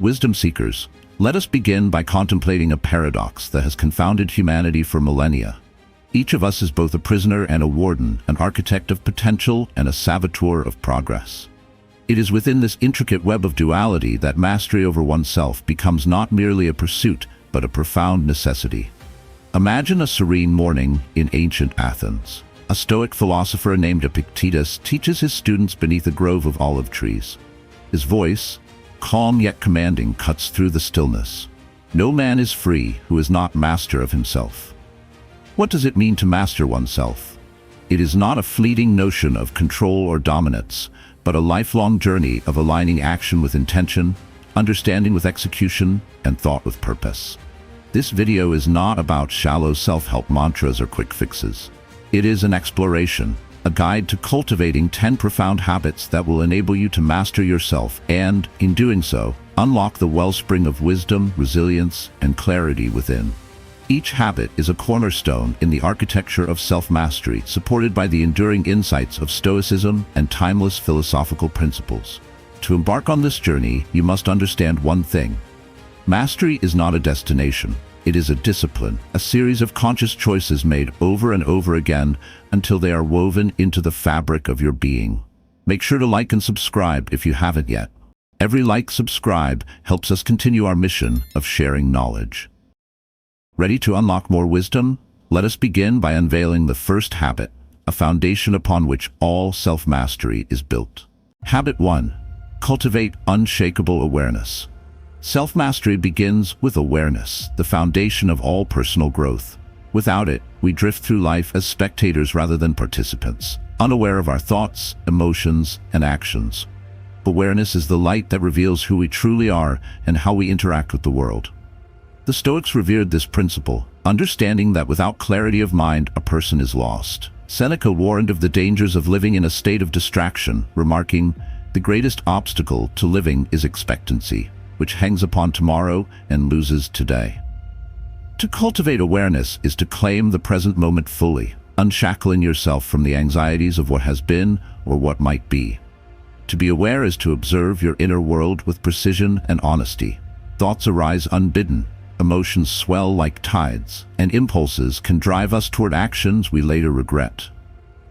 Wisdom seekers, let us begin by contemplating a paradox that has confounded humanity for millennia. Each of us is both a prisoner and a warden, an architect of potential and a saboteur of progress. It is within this intricate web of duality that mastery over oneself becomes not merely a pursuit, but a profound necessity. Imagine a serene morning in ancient Athens. A Stoic philosopher named Epictetus teaches his students beneath a grove of olive trees. His voice, calm yet commanding, cuts through the stillness. No man is free who is not master of himself. What does it mean to master oneself? It is not a fleeting notion of control or dominance, but a lifelong journey of aligning action with intention, understanding with execution, and thought with purpose. This video is not about shallow self-help mantras or quick fixes. It is an exploration, a guide to cultivating 10 profound habits that will enable you to master yourself and, in doing so, unlock the wellspring of wisdom, resilience, and clarity within. Each habit is a cornerstone in the architecture of self-mastery, supported by the enduring insights of Stoicism and timeless philosophical principles. To embark on this journey, you must understand one thing. Mastery is not a destination. It is a discipline, a series of conscious choices made over and over again until they are woven into the fabric of your being. Make sure to like and subscribe if you haven't yet. Every like, subscribe helps us continue our mission of sharing knowledge. Ready to unlock more wisdom? Let us begin by unveiling the first habit, a foundation upon which all self-mastery is built. Habit 1. Cultivate unshakable awareness. Self-mastery begins with awareness, the foundation of all personal growth. Without it, we drift through life as spectators rather than participants, unaware of our thoughts, emotions, and actions. Awareness is the light that reveals who we truly are and how we interact with the world. The Stoics revered this principle, understanding that without clarity of mind, a person is lost. Seneca warned of the dangers of living in a state of distraction, remarking, "The greatest obstacle to living is expectancy, which hangs upon tomorrow and loses today." To cultivate awareness is to claim the present moment fully, unshackling yourself from the anxieties of what has been or what might be. To be aware is to observe your inner world with precision and honesty. Thoughts arise unbidden. Emotions swell like tides, and impulses can drive us toward actions we later regret.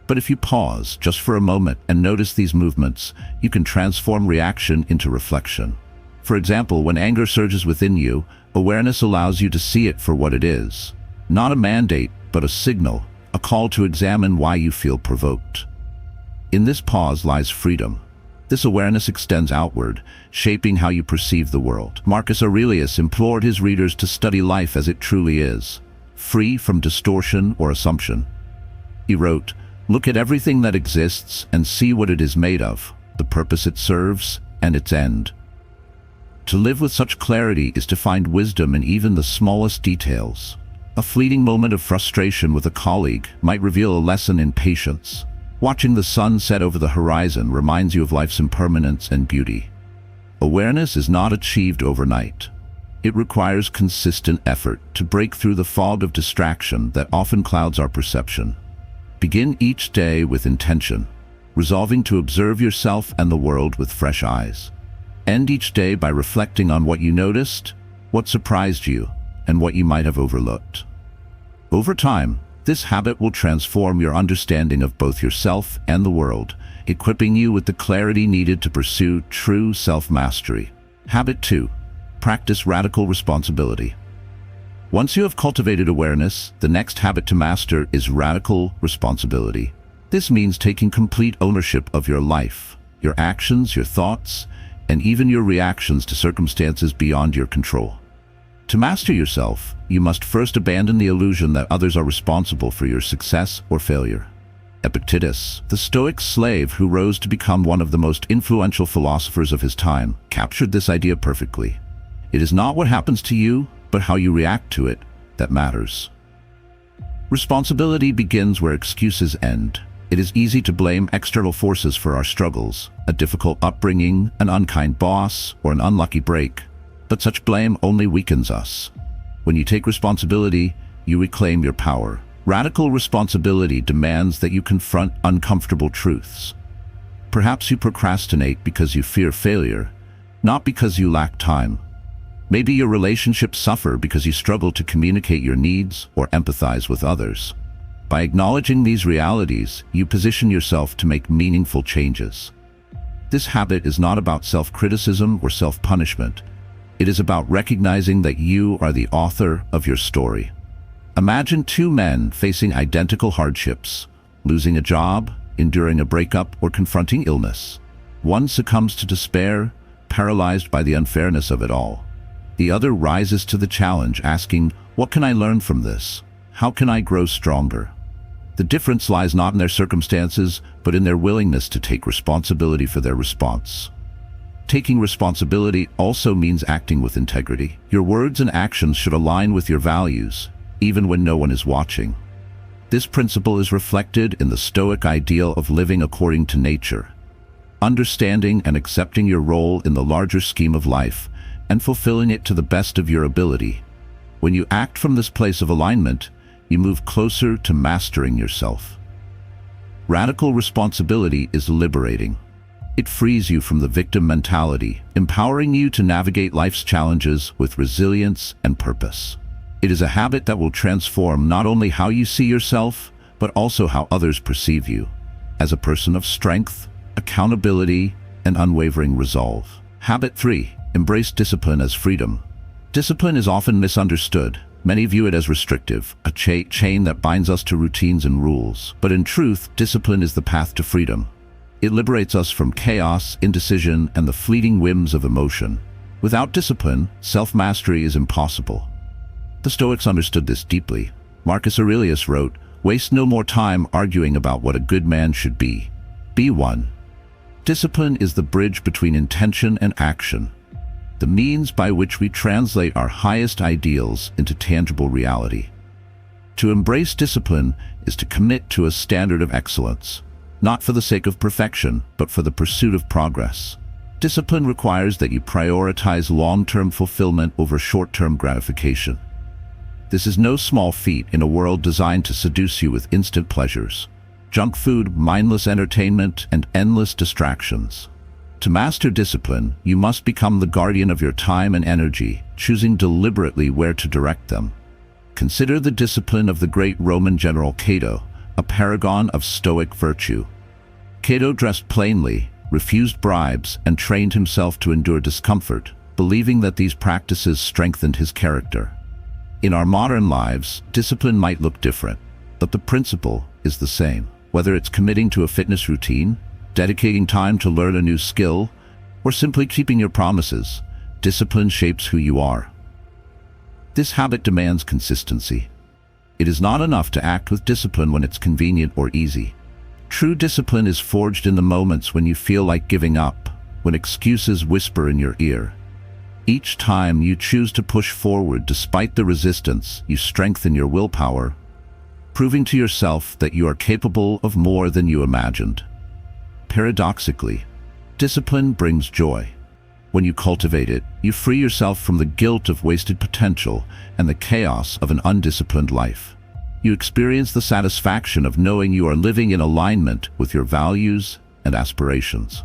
But if you pause just for a moment and notice these movements, you can transform reaction into reflection. For example, when anger surges within you, awareness allows you to see it for what it is. Not a mandate, but a signal, a call to examine why you feel provoked. In this pause lies freedom. This awareness extends outward, shaping how you perceive the world. Marcus Aurelius implored his readers to study life as it truly is, free from distortion or assumption. He wrote, "Look at everything that exists and see what it is made of, the purpose it serves, and its end." To live with such clarity is to find wisdom in even the smallest details. A fleeting moment of frustration with a colleague might reveal a lesson in patience. Watching the sun set over the horizon reminds you of life's impermanence and beauty. Awareness is not achieved overnight. It requires consistent effort to break through the fog of distraction that often clouds our perception. Begin each day with intention, resolving to observe yourself and the world with fresh eyes. End each day by reflecting on what you noticed, what surprised you, and what you might have overlooked. Over time, this habit will transform your understanding of both yourself and the world, equipping you with the clarity needed to pursue true self-mastery. Habit 2. Practice radical responsibility. Once you have cultivated awareness, the next habit to master is radical responsibility. This means taking complete ownership of your life, your actions, your thoughts, and even your reactions to circumstances beyond your control. To master yourself, you must first abandon the illusion that others are responsible for your success or failure. Epictetus, the Stoic slave who rose to become one of the most influential philosophers of his time, captured this idea perfectly. It is not what happens to you, but how you react to it, that matters. Responsibility begins where excuses end. It is easy to blame external forces for our struggles, a difficult upbringing, an unkind boss, or an unlucky break. But such blame only weakens us. When you take responsibility, you reclaim your power. Radical responsibility demands that you confront uncomfortable truths. Perhaps you procrastinate because you fear failure, not because you lack time. Maybe your relationships suffer because you struggle to communicate your needs or empathize with others. By acknowledging these realities, you position yourself to make meaningful changes. This habit is not about self-criticism or self-punishment. It is about recognizing that you are the author of your story. Imagine two men facing identical hardships, losing a job, enduring a breakup, or confronting illness. One succumbs to despair, paralyzed by the unfairness of it all. The other rises to the challenge, asking, "What can I learn from this? How can I grow stronger?" The difference lies not in their circumstances, but in their willingness to take responsibility for their response. Taking responsibility also means acting with integrity. Your words and actions should align with your values, even when no one is watching. This principle is reflected in the Stoic ideal of living according to nature, understanding and accepting your role in the larger scheme of life, and fulfilling it to the best of your ability. When you act from this place of alignment, you move closer to mastering yourself. Radical responsibility is liberating. It frees you from the victim mentality, empowering you to navigate life's challenges with resilience and purpose. It is a habit that will transform not only how you see yourself, but also how others perceive you, as a person of strength, accountability, and unwavering resolve. Habit 3. Embrace discipline as freedom. Discipline is often misunderstood. Many view it as restrictive, a chain that binds us to routines and rules. But in truth, discipline is the path to freedom. It liberates us from chaos, indecision, and the fleeting whims of emotion. Without discipline, self-mastery is impossible. The Stoics understood this deeply. Marcus Aurelius wrote, "Waste no more time arguing about what a good man should be. Be one." Discipline is the bridge between intention and action, the means by which we translate our highest ideals into tangible reality. To embrace discipline is to commit to a standard of excellence, not for the sake of perfection, but for the pursuit of progress. Discipline requires that you prioritize long-term fulfillment over short-term gratification. This is no small feat in a world designed to seduce you with instant pleasures, junk food, mindless entertainment, and endless distractions. To master discipline, you must become the guardian of your time and energy, choosing deliberately where to direct them. Consider the discipline of the great Roman general Cato, a paragon of Stoic virtue. Cato dressed plainly, refused bribes, and trained himself to endure discomfort, believing that these practices strengthened his character. In our modern lives, discipline might look different, but the principle is the same. Whether it's committing to a fitness routine, dedicating time to learn a new skill, or simply keeping your promises, discipline shapes who you are. This habit demands consistency. It is not enough to act with discipline when it's convenient or easy. True discipline is forged in the moments when you feel like giving up, when excuses whisper in your ear. Each time you choose to push forward despite the resistance, you strengthen your willpower, proving to yourself that you are capable of more than you imagined. Paradoxically, discipline brings joy. When you cultivate it, you free yourself from the guilt of wasted potential and the chaos of an undisciplined life. You experience the satisfaction of knowing you are living in alignment with your values and aspirations.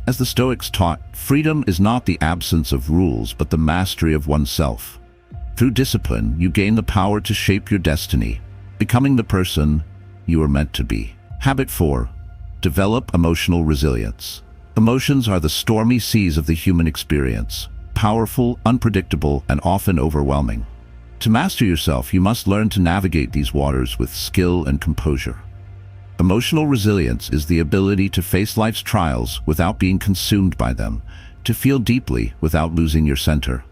As the Stoics taught, freedom is not the absence of rules, but the mastery of oneself. Through discipline, you gain the power to shape your destiny, becoming the person you are meant to be. Habit 4. Develop emotional resilience. Emotions are the stormy seas of the human experience, powerful, unpredictable, and often overwhelming. To master yourself, you must learn to navigate these waters with skill and composure. Emotional resilience is the ability to face life's trials without being consumed by them, to feel deeply without losing your center.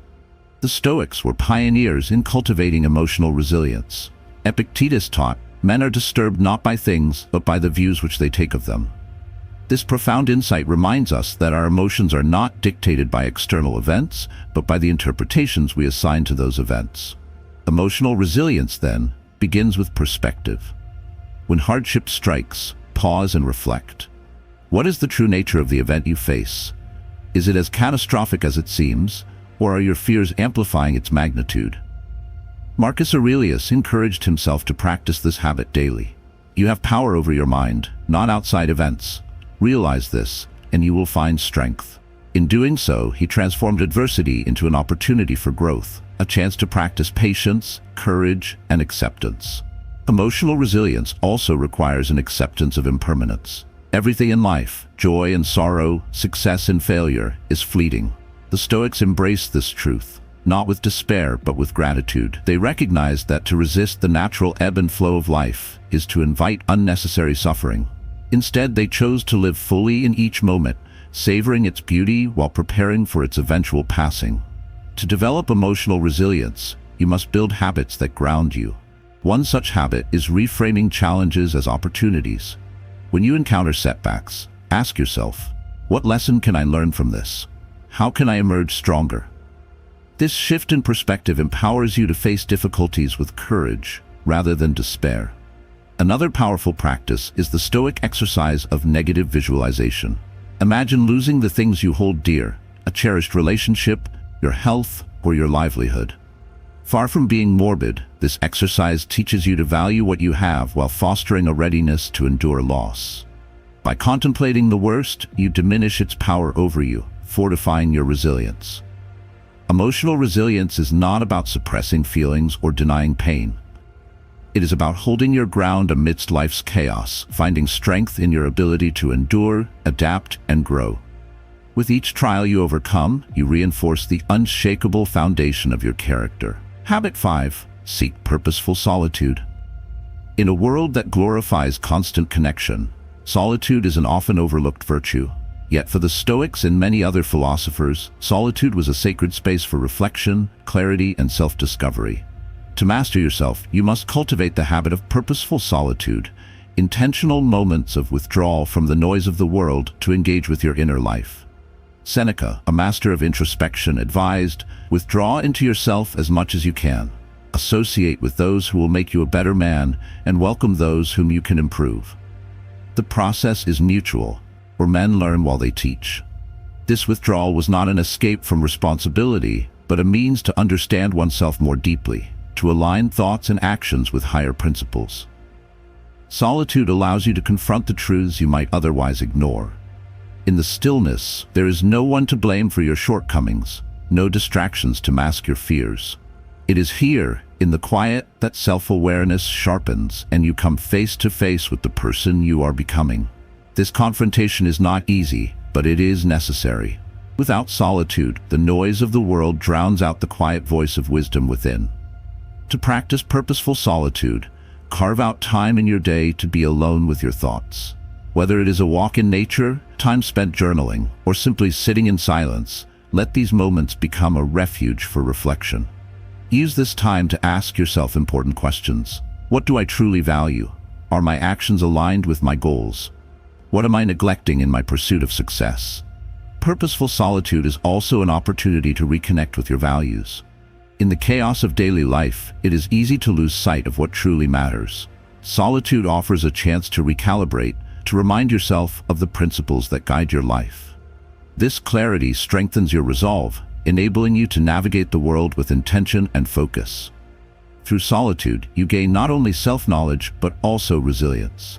The Stoics were pioneers in cultivating emotional resilience. Epictetus taught, men are disturbed not by things, but by the views which they take of them. This profound insight reminds us that our emotions are not dictated by external events, but by the interpretations we assign to those events. Emotional resilience, then, begins with perspective. When hardship strikes, pause and reflect. What is the true nature of the event you face? Is it as catastrophic as it seems, or are your fears amplifying its magnitude? Marcus Aurelius encouraged himself to practice this habit daily. You have power over your mind, not outside events. Realize this, and you will find strength. In doing so, he transformed adversity into an opportunity for growth, a chance to practice patience, courage, and acceptance. Emotional resilience also requires an acceptance of impermanence. Everything in life, joy and sorrow, success and failure, is fleeting. The Stoics embraced this truth, not with despair but with gratitude. They recognized that to resist the natural ebb and flow of life is to invite unnecessary suffering. Instead, they chose to live fully in each moment, savoring its beauty while preparing for its eventual passing. To develop emotional resilience, you must build habits that ground you. One such habit is reframing challenges as opportunities. When you encounter setbacks, ask yourself, what lesson can I learn from this? How can I emerge stronger? This shift in perspective empowers you to face difficulties with courage rather than despair. Another powerful practice is the Stoic exercise of negative visualization. Imagine losing the things you hold dear, a cherished relationship, your health, or your livelihood. Far from being morbid, this exercise teaches you to value what you have while fostering a readiness to endure loss. By contemplating the worst, you diminish its power over you, fortifying your resilience. Emotional resilience is not about suppressing feelings or denying pain. It is about holding your ground amidst life's chaos, finding strength in your ability to endure, adapt, and grow. With each trial you overcome, you reinforce the unshakable foundation of your character. Habit 5. Seek purposeful solitude. In a world that glorifies constant connection, solitude is an often overlooked virtue. Yet for the Stoics and many other philosophers, solitude was a sacred space for reflection, clarity, and self-discovery. To master yourself, you must cultivate the habit of purposeful solitude, intentional moments of withdrawal from the noise of the world to engage with your inner life. Seneca, a master of introspection, advised, withdraw into yourself as much as you can. Associate with those who will make you a better man and welcome those whom you can improve. The process is mutual, where men learn while they teach. This withdrawal was not an escape from responsibility, but a means to understand oneself more deeply, to align thoughts and actions with higher principles. Solitude allows you to confront the truths you might otherwise ignore. In the stillness, there is no one to blame for your shortcomings, no distractions to mask your fears. It is here, in the quiet, that self-awareness sharpens and you come face to face with the person you are becoming. This confrontation is not easy, but it is necessary. Without solitude, the noise of the world drowns out the quiet voice of wisdom within. To practice purposeful solitude, carve out time in your day to be alone with your thoughts. Whether it is a walk in nature, time spent journaling, or simply sitting in silence, let these moments become a refuge for reflection. Use this time to ask yourself important questions. What do I truly value? Are my actions aligned with my goals? What am I neglecting in my pursuit of success? Purposeful solitude is also an opportunity to reconnect with your values. In the chaos of daily life, it is easy to lose sight of what truly matters. Solitude offers a chance to recalibrate, to remind yourself of the principles that guide your life. This clarity strengthens your resolve, enabling you to navigate the world with intention and focus. Through solitude, you gain not only self-knowledge but also resilience.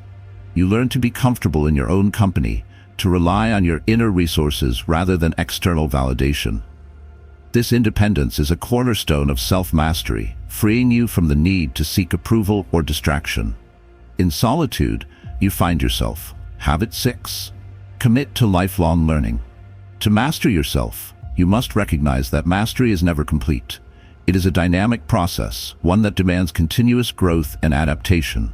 You learn to be comfortable in your own company, to rely on your inner resources rather than external validation. This independence is a cornerstone of self-mastery, freeing you from the need to seek approval or distraction. In solitude, you find yourself. Habit 6. Commit to lifelong learning. To master yourself, you must recognize that mastery is never complete. It is a dynamic process, one that demands continuous growth and adaptation.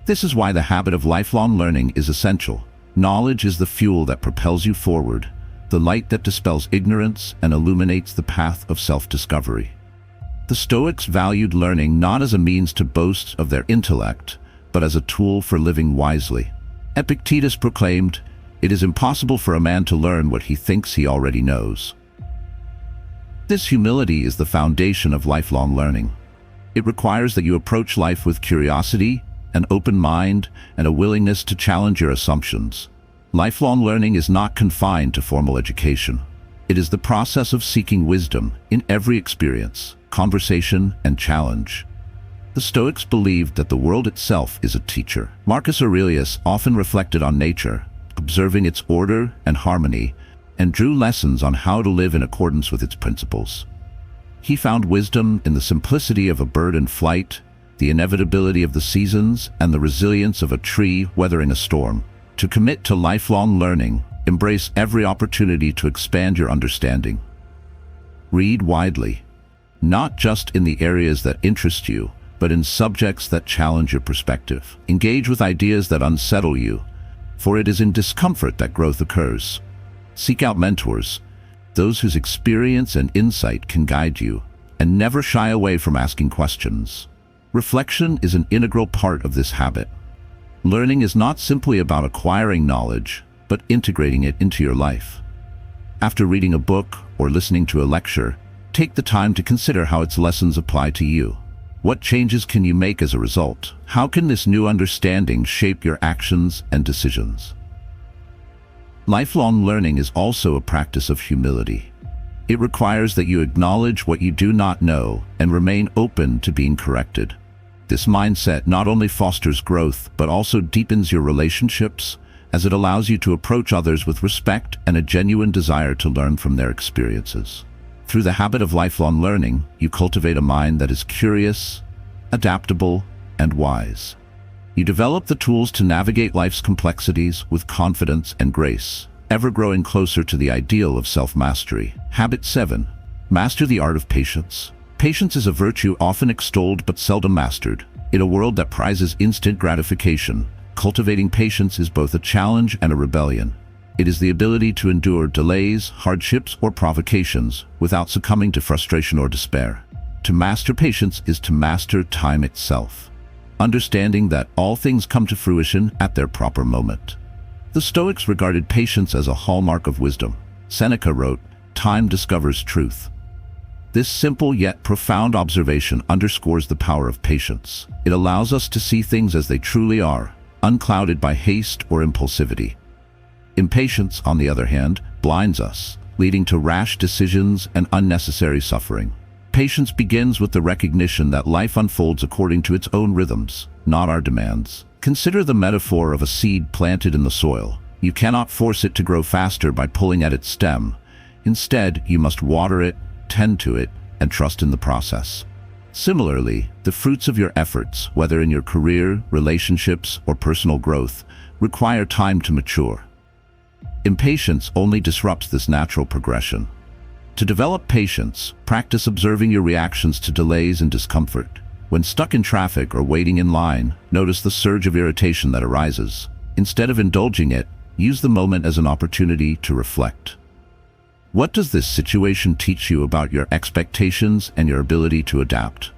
This is why the habit of lifelong learning is essential. Knowledge is the fuel that propels you forward, the light that dispels ignorance and illuminates the path of self-discovery. The Stoics valued learning not as a means to boast of their intellect, but as a tool for living wisely. Epictetus proclaimed, "It is impossible for a man to learn what he thinks he already knows." This humility is the foundation of lifelong learning. It requires that you approach life with curiosity, an open mind, and a willingness to challenge your assumptions. Lifelong learning is not confined to formal education. It is the process of seeking wisdom in every experience, conversation, and challenge. The Stoics believed that the world itself is a teacher. Marcus Aurelius often reflected on nature, observing its order and harmony, and drew lessons on how to live in accordance with its principles. He found wisdom in the simplicity of a bird in flight, the inevitability of the seasons, and the resilience of a tree weathering a storm. To commit to lifelong learning, embrace every opportunity to expand your understanding. Read widely, not just in the areas that interest you, but in subjects that challenge your perspective. Engage with ideas that unsettle you, for it is in discomfort that growth occurs. Seek out mentors, those whose experience and insight can guide you, and never shy away from asking questions. Reflection is an integral part of this habit. Learning is not simply about acquiring knowledge, but integrating it into your life. After reading a book or listening to a lecture, take the time to consider how its lessons apply to you. What changes can you make as a result? How can this new understanding shape your actions and decisions? Lifelong learning is also a practice of humility. It requires that you acknowledge what you do not know and remain open to being corrected. This mindset not only fosters growth, but also deepens your relationships, as it allows you to approach others with respect and a genuine desire to learn from their experiences. Through the habit of lifelong learning, you cultivate a mind that is curious, adaptable, and wise. You develop the tools to navigate life's complexities with confidence and grace, ever growing closer to the ideal of self-mastery. Habit 7. Master the art of patience. Patience is a virtue often extolled but seldom mastered. In a world that prizes instant gratification, cultivating patience is both a challenge and a rebellion. It is the ability to endure delays, hardships, or provocations without succumbing to frustration or despair. To master patience is to master time itself, understanding that all things come to fruition at their proper moment. The Stoics regarded patience as a hallmark of wisdom. Seneca wrote, "Time discovers truth." This simple yet profound observation underscores the power of patience. It allows us to see things as they truly are, unclouded by haste or impulsivity. Impatience, on the other hand, blinds us, leading to rash decisions and unnecessary suffering. Patience begins with the recognition that life unfolds according to its own rhythms, not our demands. Consider the metaphor of a seed planted in the soil. You cannot force it to grow faster by pulling at its stem. Instead, you must water it, tend to it, and trust in the process. Similarly, the fruits of your efforts, whether in your career, relationships, or personal growth, require time to mature. Impatience only disrupts this natural progression. To develop patience, practice observing your reactions to delays and discomfort. When stuck in traffic or waiting in line, notice the surge of irritation that arises. Instead of indulging it, use the moment as an opportunity to reflect. What does this situation teach you about your expectations and your ability to adapt?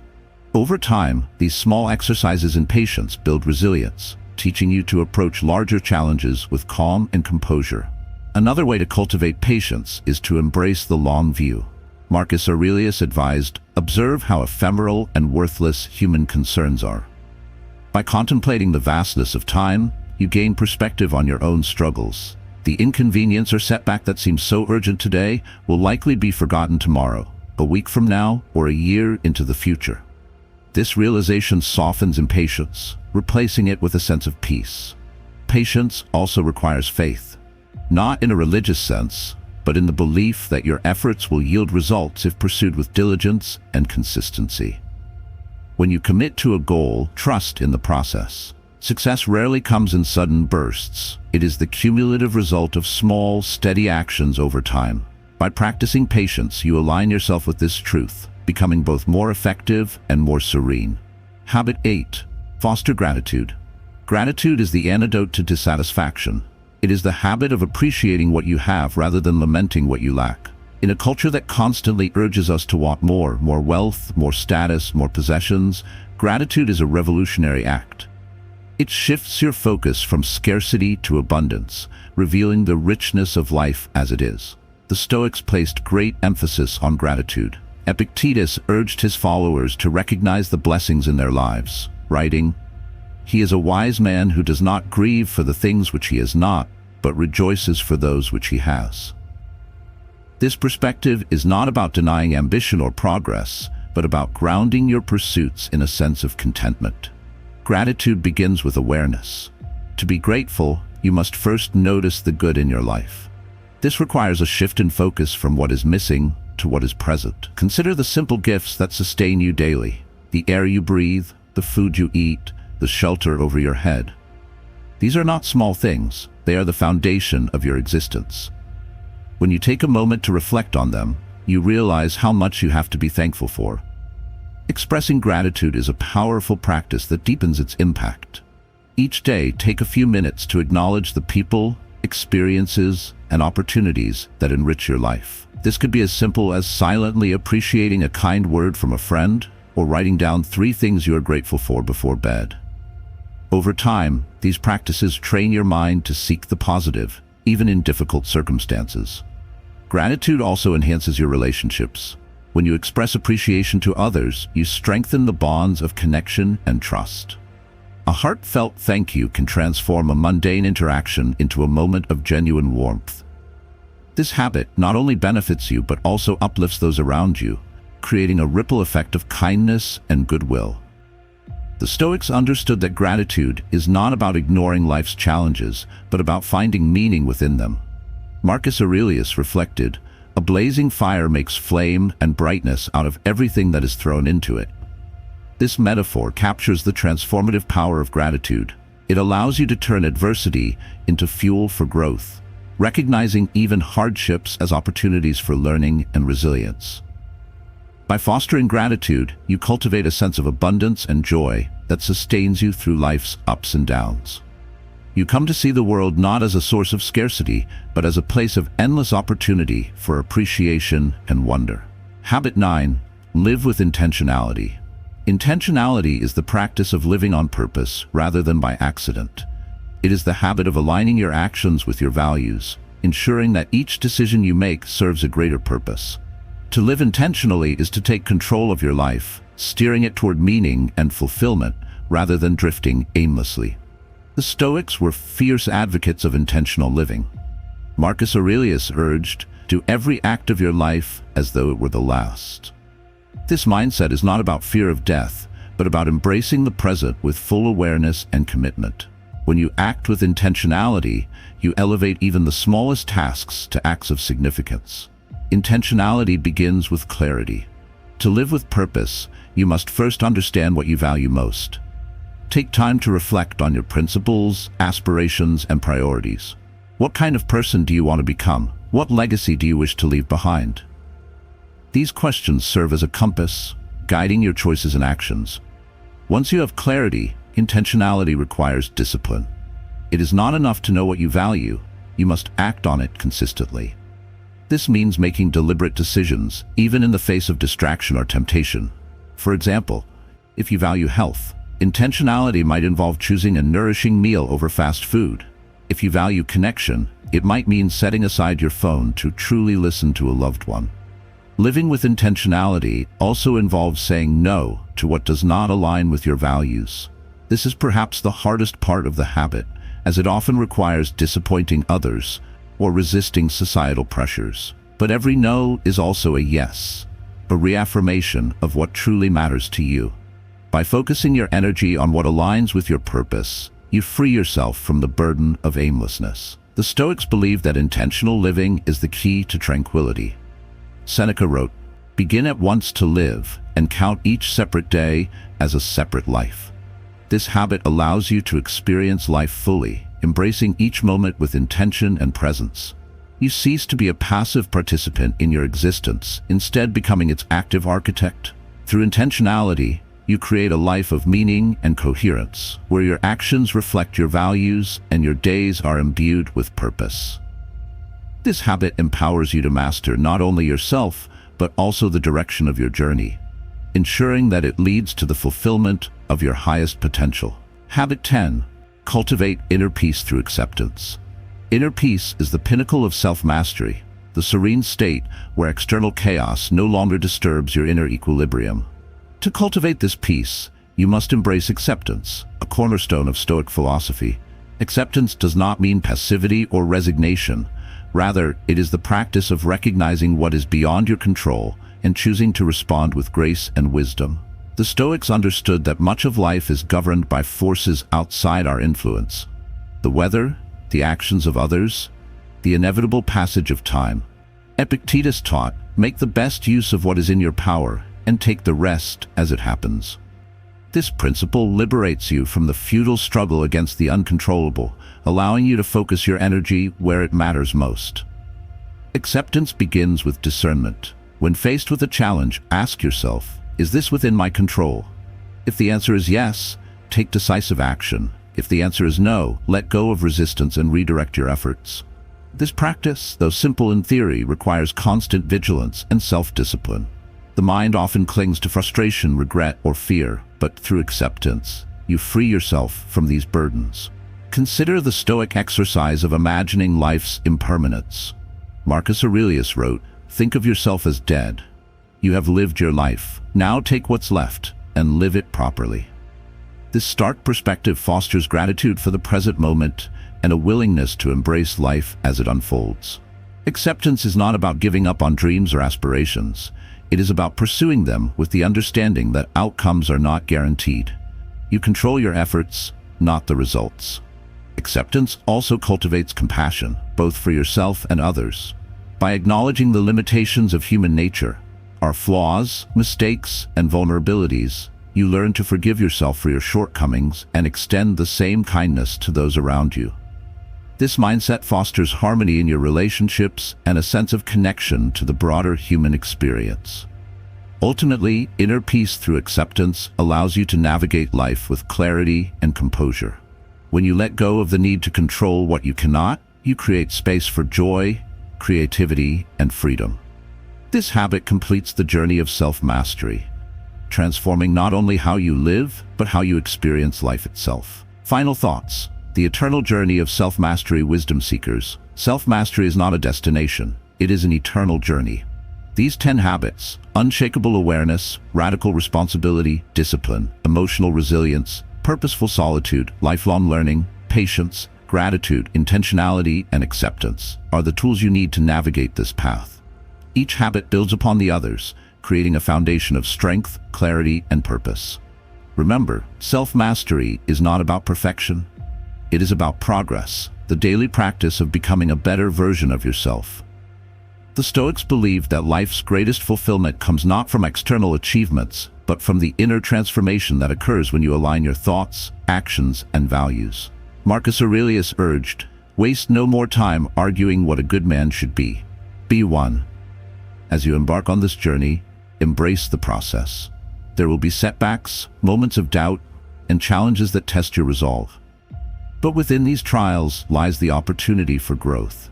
Over time, these small exercises in patience build resilience, teaching you to approach larger challenges with calm and composure. Another way to cultivate patience is to embrace the long view. Marcus Aurelius advised, "Observe how ephemeral and worthless human concerns are." By contemplating the vastness of time, you gain perspective on your own struggles. The inconvenience or setback that seems so urgent today will likely be forgotten tomorrow, a week from now, or a year into the future. This realization softens impatience, replacing it with a sense of peace. Patience also requires faith, not in a religious sense, but in the belief that your efforts will yield results if pursued with diligence and consistency. When you commit to a goal, trust in the process. Success rarely comes in sudden bursts. It is the cumulative result of small, steady actions over time. By practicing patience, you align yourself with this truth, becoming both more effective and more serene. Habit 8. Foster gratitude. Gratitude is the antidote to dissatisfaction. It is the habit of appreciating what you have rather than lamenting what you lack. In a culture that constantly urges us to want more wealth, more status, more possessions, gratitude is a revolutionary act. It shifts your focus from scarcity to abundance, revealing the richness of life as it is. The Stoics placed great emphasis on gratitude. Epictetus urged his followers to recognize the blessings in their lives, writing, "He is a wise man who does not grieve for the things which he has not, but rejoices for those which he has." This perspective is not about denying ambition or progress, but about grounding your pursuits in a sense of contentment. Gratitude begins with awareness. To be grateful, you must first notice the good in your life. This requires a shift in focus from what is missing to what is present. Consider the simple gifts that sustain you daily: the air you breathe, the food you eat, the shelter over your head. These are not small things, they are the foundation of your existence. When you take a moment to reflect on them, you realize how much you have to be thankful for. Expressing gratitude is a powerful practice that deepens its impact. Each day, take a few minutes to acknowledge the people, experiences, and opportunities that enrich your life. This could be as simple as silently appreciating a kind word from a friend, or writing down 3 things you are grateful for before bed. Over time, these practices train your mind to seek the positive, even in difficult circumstances. Gratitude also enhances your relationships. When you express appreciation to others, you strengthen the bonds of connection and trust. A heartfelt thank you can transform a mundane interaction into a moment of genuine warmth. This habit not only benefits you but also uplifts those around you, creating a ripple effect of kindness and goodwill. The Stoics understood that gratitude is not about ignoring life's challenges, but about finding meaning within them. Marcus Aurelius reflected, "A blazing fire makes flame and brightness out of everything that is thrown into it." This metaphor captures the transformative power of gratitude. It allows you to turn adversity into fuel for growth, recognizing even hardships as opportunities for learning and resilience. By fostering gratitude, you cultivate a sense of abundance and joy that sustains you through life's ups and downs. You come to see the world not as a source of scarcity, but as a place of endless opportunity for appreciation and wonder. Habit 9. Live with intentionality. Intentionality is the practice of living on purpose rather than by accident. It is the habit of aligning your actions with your values, ensuring that each decision you make serves a greater purpose. To live intentionally is to take control of your life, steering it toward meaning and fulfillment rather than drifting aimlessly. The Stoics were fierce advocates of intentional living. Marcus Aurelius urged, "Do every act of your life as though it were the last." This mindset is not about fear of death, but about embracing the present with full awareness and commitment. When you act with intentionality, you elevate even the smallest tasks to acts of significance. Intentionality begins with clarity. To live with purpose, you must first understand what you value most. Take time to reflect on your principles, aspirations, and priorities. What kind of person do you want to become? What legacy do you wish to leave behind? These questions serve as a compass, guiding your choices and actions. Once you have clarity, intentionality requires discipline. It is not enough to know what you value, you must act on it consistently. This means making deliberate decisions, even in the face of distraction or temptation. For example, if you value health, intentionality might involve choosing a nourishing meal over fast food. If you value connection, it might mean setting aside your phone to truly listen to a loved one. Living with intentionality also involves saying no to what does not align with your values. This is perhaps the hardest part of the habit, as it often requires disappointing others or resisting societal pressures. But every no is also a yes, a reaffirmation of what truly matters to you. By focusing your energy on what aligns with your purpose, you free yourself from the burden of aimlessness. The Stoics believed that intentional living is the key to tranquility. Seneca wrote, "Begin at once to live, and count each separate day as a separate life." This habit allows you to experience life fully, embracing each moment with intention and presence. You cease to be a passive participant in your existence, instead becoming its active architect. Through intentionality, you create a life of meaning and coherence, where your actions reflect your values and your days are imbued with purpose. This habit empowers you to master not only yourself, but also the direction of your journey, ensuring that it leads to the fulfillment of your highest potential. Habit 10. Cultivate inner peace through acceptance. Inner peace is the pinnacle of self-mastery, the serene state where external chaos no longer disturbs your inner equilibrium. To cultivate this peace, you must embrace acceptance, a cornerstone of Stoic philosophy. Acceptance does not mean passivity or resignation. Rather, it is the practice of recognizing what is beyond your control and choosing to respond with grace and wisdom. The Stoics understood that much of life is governed by forces outside our influence. The weather, the actions of others, the inevitable passage of time. Epictetus taught, make the best use of what is in your power and take the rest as it happens. This principle liberates you from the futile struggle against the uncontrollable, allowing you to focus your energy where it matters most. Acceptance begins with discernment. When faced with a challenge, ask yourself, is this within my control? If the answer is yes, take decisive action. If the answer is no, let go of resistance and redirect your efforts. This practice, though simple in theory, requires constant vigilance and self-discipline. The mind often clings to frustration, regret, or fear, but through acceptance, you free yourself from these burdens. Consider the Stoic exercise of imagining life's impermanence. Marcus Aurelius wrote, think of yourself as dead. You have lived your life. Now take what's left and live it properly. This stark perspective fosters gratitude for the present moment and a willingness to embrace life as it unfolds. Acceptance is not about giving up on dreams or aspirations. It is about pursuing them with the understanding that outcomes are not guaranteed. You control your efforts, not the results. Acceptance also cultivates compassion, both for yourself and others. By acknowledging the limitations of human nature, our flaws, mistakes, and vulnerabilities, you learn to forgive yourself for your shortcomings and extend the same kindness to those around you. This mindset fosters harmony in your relationships and a sense of connection to the broader human experience. Ultimately, inner peace through acceptance allows you to navigate life with clarity and composure. When you let go of the need to control what you cannot, you create space for joy, creativity, and freedom. This habit completes the journey of self-mastery, transforming not only how you live, but how you experience life itself. Final thoughts. The eternal journey of self-mastery wisdom seekers. Self-mastery is not a destination. It is an eternal journey. These 10 habits, unshakable awareness, radical responsibility, discipline, emotional resilience, purposeful solitude, lifelong learning, patience, gratitude, intentionality, and acceptance, are the tools you need to navigate this path. Each habit builds upon the others, creating a foundation of strength, clarity, and purpose. Remember, self-mastery is not about perfection. It is about progress, the daily practice of becoming a better version of yourself. The Stoics believed that life's greatest fulfillment comes not from external achievements, but from the inner transformation that occurs when you align your thoughts, actions, and values. Marcus Aurelius urged, waste no more time arguing what a good man should be. Be one. As you embark on this journey, embrace the process. There will be setbacks, moments of doubt, and challenges that test your resolve. But within these trials lies the opportunity for growth.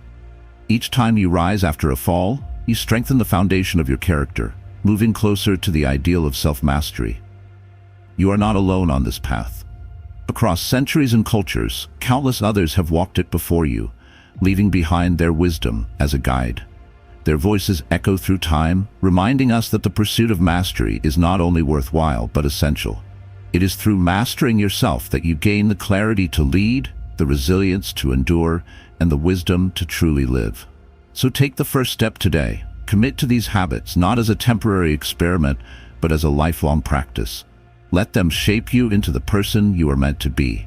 Each time you rise after a fall, you strengthen the foundation of your character, moving closer to the ideal of self-mastery. You are not alone on this path. Across centuries and cultures, countless others have walked it before you, leaving behind their wisdom as a guide. Their voices echo through time, reminding us that the pursuit of mastery is not only worthwhile but essential. It is through mastering yourself that you gain the clarity to lead, the resilience to endure, and the wisdom to truly live. So take the first step today. Commit to these habits not as a temporary experiment, but as a lifelong practice. Let them shape you into the person you are meant to be,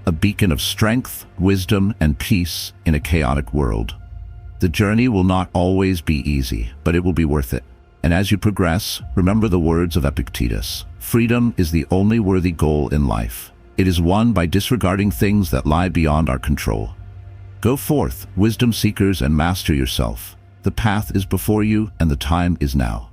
a beacon of strength, wisdom, and peace in a chaotic world. The journey will not always be easy, but it will be worth it. And as you progress, remember the words of Epictetus. Freedom is the only worthy goal in life. It is won by disregarding things that lie beyond our control. Go forth, wisdom seekers, and master yourself. The path is before you, and the time is now.